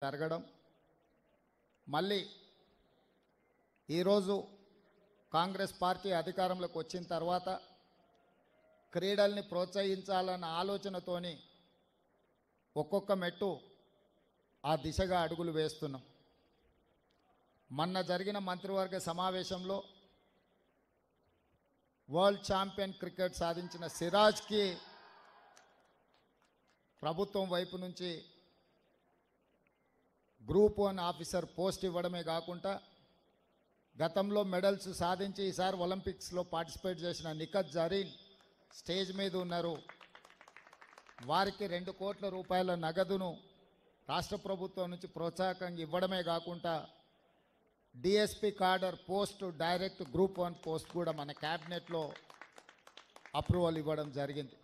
జరగడం మళ్ళీ ఈరోజు కాంగ్రెస్ పార్టీ అధికారంలోకి వచ్చిన తర్వాత క్రీడల్ని ప్రోత్సహించాలన్న ఆలోచనతోని ఒక్కొక్క మెట్టు ఆ దిశగా అడుగులు వేస్తున్నాం. మొన్న జరిగిన మంత్రివర్గ సమావేశంలో వరల్డ్ ఛాంపియన్ క్రికెట్ సాధించిన సిరాజ్కి ప్రభుత్వం వైపు నుంచి గ్రూప్ 1 ఆఫీసర్ పోస్ట్ ఇవ్వడమే కాకుండా గతంలో మెడల్స్ సాధించి ఈసారి ఒలింపిక్స్లో పార్టిసిపేట్ చేసిన నిఖత్ జరీన్ స్టేజ్ మీద ఉన్నారు. వారికి 2 కోట్ల రూపాయల నగదును రాష్ట్ర ప్రభుత్వం నుంచి ప్రోత్సాహకంగా ఇవ్వడమే కాకుండా DSP కార్డర్ post direct group 1 post కూడా మన క్యాబినెట్లో అప్రూవల్ ఇవ్వడం జరిగింది.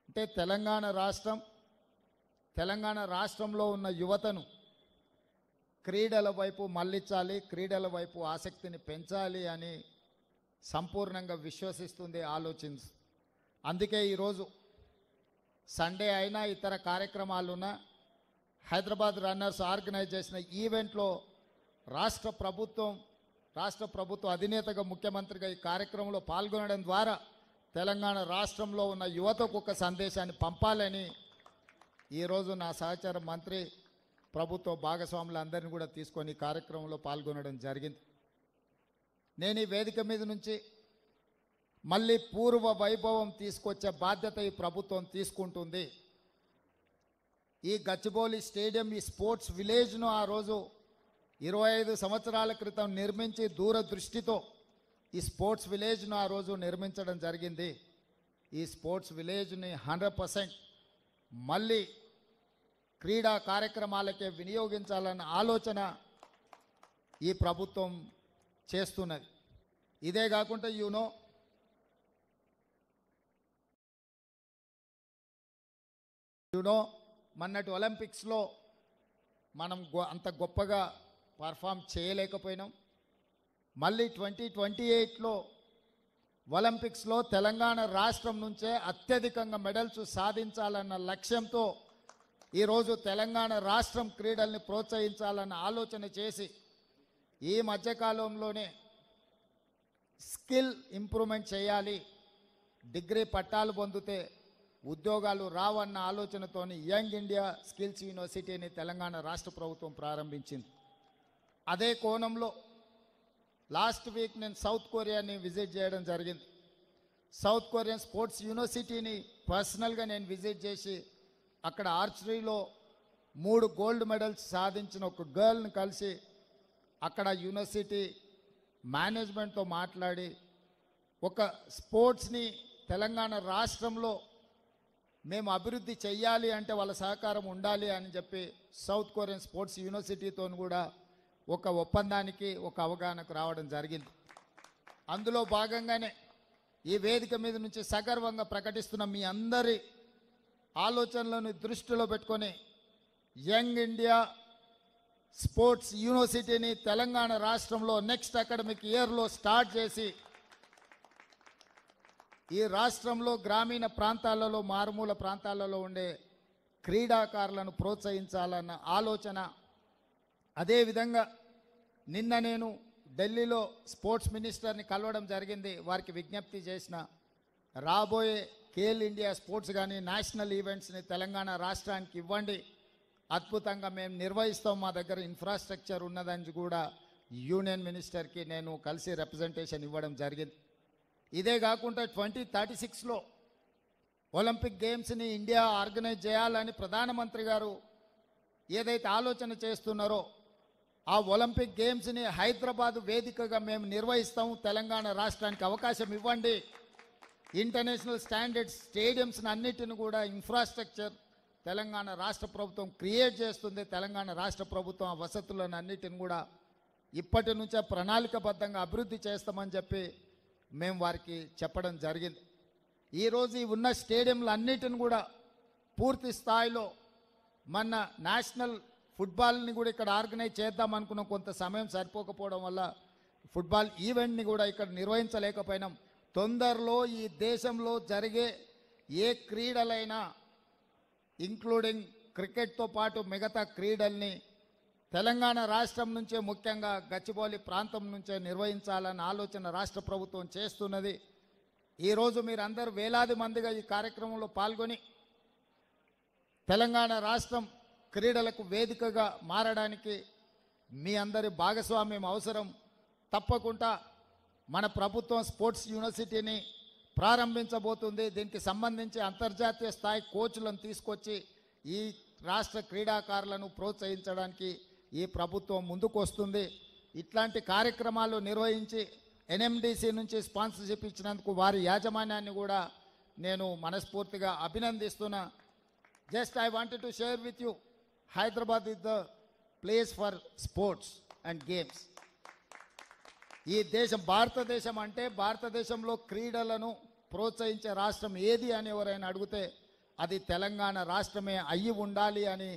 అంటే తెలంగాణ రాష్ట్రంలో ఉన్న యువతను క్రీడల వైపు మళ్ళించాలి, క్రీడల వైపు ఆసక్తిని పెంచాలి అని సంపూర్ణంగా విశ్వసిస్తుంది, ఆలోచించి అందుకే ఈరోజు సండే అయినా ఇతర కార్యక్రమాలున్నా హైదరాబాద్ రన్నర్స్ ఆర్గనైజ్ చేసిన ఈవెంట్లో రాష్ట్ర ప్రభుత్వ అధినేతగా ముఖ్యమంత్రిగా ఈ కార్యక్రమంలో పాల్గొనడం ద్వారా తెలంగాణ రాష్ట్రంలో ఉన్న యువతకు ఒక సందేశాన్ని పంపాలని ఈరోజు నా సహచార మంత్రి ప్రభుత్వ భాగస్వాములందరినీ కూడా తీసుకొని ఈ కార్యక్రమంలో పాల్గొనడం జరిగింది. నేను ఈ వేదిక మీద నుంచి మళ్ళీ పూర్వ వైభవం తీసుకొచ్చే బాధ్యత ఈ ప్రభుత్వం తీసుకుంటుంది. ఈ గచ్చిబౌలి స్టేడియం, ఈ స్పోర్ట్స్ విలేజ్ను ఆ రోజు 25 సంవత్సరాల క్రితం నిర్మించి దూరదృష్టితో ఈ స్పోర్ట్స్ విలేజ్ను ఆ రోజు నిర్మించడం జరిగింది. ఈ స్పోర్ట్స్ విలేజ్ని 100% మళ్ళీ క్రీడా కార్యక్రమాలకే వినియోగించాలన్న ఆలోచన ఈ ప్రభుత్వం చేస్తున్నది. ఇదే కాకుండా మొన్నటి ఒలింపిక్స్లో మనం అంత గొప్పగా పర్ఫామ్ చేయలేకపోయినాం. మళ్ళీ 2028లో ఒలింపిక్స్లో తెలంగాణ రాష్ట్రం నుంచే అత్యధికంగా మెడల్స్ సాధించాలన్న లక్ష్యంతో ఈరోజు తెలంగాణ రాష్ట్రం క్రీడల్ని ప్రోత్సహించాలన్న ఆలోచన చేసి ఈ మధ్యకాలంలోనే స్కిల్ ఇంప్రూవ్మెంట్ చేయాలి, డిగ్రీ పట్టాలు పొందితే ఉద్యోగాలు రావన్న ఆలోచనతోని యంగ్ ఇండియా స్కిల్స్ యూనివర్సిటీని తెలంగాణ రాష్ట్ర ప్రభుత్వం ప్రారంభించింది. అదే కోణంలో లాస్ట్ వీక్ నేను సౌత్ కొరియాని విజిట్ చేయడం జరిగింది. సౌత్ కొరియన్ స్పోర్ట్స్ యూనివర్సిటీని పర్సనల్గా నేను విజిట్ చేసి అక్కడ ఆర్చరీలో 3 గోల్డ్ మెడల్స్ సాధించిన ఒక గర్ల్ని కలిసి అక్కడ యూనివర్సిటీ మేనేజ్మెంట్తో మాట్లాడి ఒక స్పోర్ట్స్ని తెలంగాణ రాష్ట్రంలో మేము అభివృద్ధి చెయ్యాలి అంటే వాళ్ళ సహకారం ఉండాలి అని చెప్పి సౌత్ కొరియన్ స్పోర్ట్స్ యూనివర్సిటీతో కూడా ఒక ఒప్పందానికి ఒక అవగాహనకు రావడం జరిగింది. అందులో భాగంగానే ఈ వేదిక మీద నుంచి సగర్వంగా ప్రకటిస్తున్న మీ అందరి ఆలోచనలను దృష్టిలో పెట్టుకొని యంగ్ ఇండియా స్పోర్ట్స్ యూనివర్సిటీని తెలంగాణ రాష్ట్రంలో నెక్స్ట్ అకాడమిక్ ఇయర్లో స్టార్ట్ చేసి ఈ రాష్ట్రంలో గ్రామీణ ప్రాంతాలలో, మారుమూల ప్రాంతాలలో ఉండే క్రీడాకారులను ప్రోత్సహించాలన్న ఆలోచన. అదేవిధంగా నిన్న నేను ఢిల్లీలో స్పోర్ట్స్ మినిస్టర్ని కలవడం జరిగింది. వారికి విజ్ఞప్తి చేసిన రాబోయే ఖేల్ ఇండియా స్పోర్ట్స్ కానీ నేషనల్ ఈవెంట్స్ని తెలంగాణ రాష్ట్రానికి ఇవ్వండి, అద్భుతంగా మేము నిర్వహిస్తాం, మా దగ్గర ఇన్ఫ్రాస్ట్రక్చర్ ఉన్నదని కూడా యూనియన్ మినిస్టర్కి నేను కలిసి రిప్రజెంటేషన్ ఇవ్వడం జరిగింది. ఇదే కాకుండా 2036లో ఒలింపిక్ గేమ్స్ని ఇండియా ఆర్గనైజ్ చేయాలని ప్రధానమంత్రి గారు ఏదైతే ఆలోచన చేస్తున్నారో ఆ ఒలింపిక్ గేమ్స్ని హైదరాబాద్ వేదికగా మేము నిర్వహిస్తాము, తెలంగాణ రాష్ట్రానికి అవకాశం ఇవ్వండి, ఇంటర్నేషనల్ స్టాండర్డ్ స్టేడియంస్ని అన్నిటిని కూడా ఇన్ఫ్రాస్ట్రక్చర్ తెలంగాణ రాష్ట్ర ప్రభుత్వం క్రియేట్ చేస్తుంది. తెలంగాణ రాష్ట్ర ప్రభుత్వం ఆ వసతులను అన్నిటిని కూడా ఇప్పటి నుంచే ప్రణాళికబద్ధంగా అభివృద్ధి చేస్తామని చెప్పి మేము వారికి చెప్పడం జరిగింది. ఈరోజు ఈ ఉన్న స్టేడియంలు అన్నిటిని కూడా పూర్తి స్థాయిలో మన నేషనల్ ఫుట్బాల్ని కూడా ఇక్కడ ఆర్గనైజ్ చేద్దాం అనుకున్నాం. కొంత సమయం సరిపోకపోవడం వల్ల ఫుట్బాల్ ఈవెంట్ని కూడా ఇక్కడ నిర్వహించలేకపోయినాం. తొందరలో ఈ దేశంలో జరిగే ఏ క్రీడలైనా ఇంక్లూడింగ్ క్రికెట్తో పాటు మిగతా క్రీడల్ని తెలంగాణ రాష్ట్రం నుంచే, ముఖ్యంగా గచ్చిబౌలి ప్రాంతం నుంచే నిర్వహించాలన్న ఆలోచన రాష్ట్ర ప్రభుత్వం చేస్తున్నది. ఈరోజు మీరందరూ వేలాది మందిగా ఈ కార్యక్రమంలో పాల్గొని తెలంగాణ రాష్ట్రం క్రీడలకు వేదికగా మారడానికి మీ అందరి భాగస్వామ్యం అవసరం. తప్పకుండా మన ప్రభుత్వం స్పోర్ట్స్ యూనివర్సిటీని ప్రారంభించబోతుంది. దీనికి సంబంధించి అంతర్జాతీయ స్థాయి కోచ్లను తీసుకొచ్చి ఈ రాష్ట్ర క్రీడాకారులను ప్రోత్సహించడానికి ఈ ప్రభుత్వం ముందుకు వస్తుంది. ఇట్లాంటి కార్యక్రమాలు నిర్వహించి ఎన్ఎండిసి నుంచి స్పాన్సర్షిప్ ఇచ్చినందుకు వారి యాజమాన్యాన్ని కూడా నేను మనస్ఫూర్తిగా అభినందిస్తున్నా. Just I wanted to share with you, Hyderabad is the place for sports and games. ఈ దేశం భారతదేశం అంటే, భారతదేశంలో క్రీడలను ప్రోత్సహించే రాష్ట్రం ఏది అని ఎవరైనా అడిగితే అది తెలంగాణ రాష్ట్రమే అయ్యి ఉండాలి అని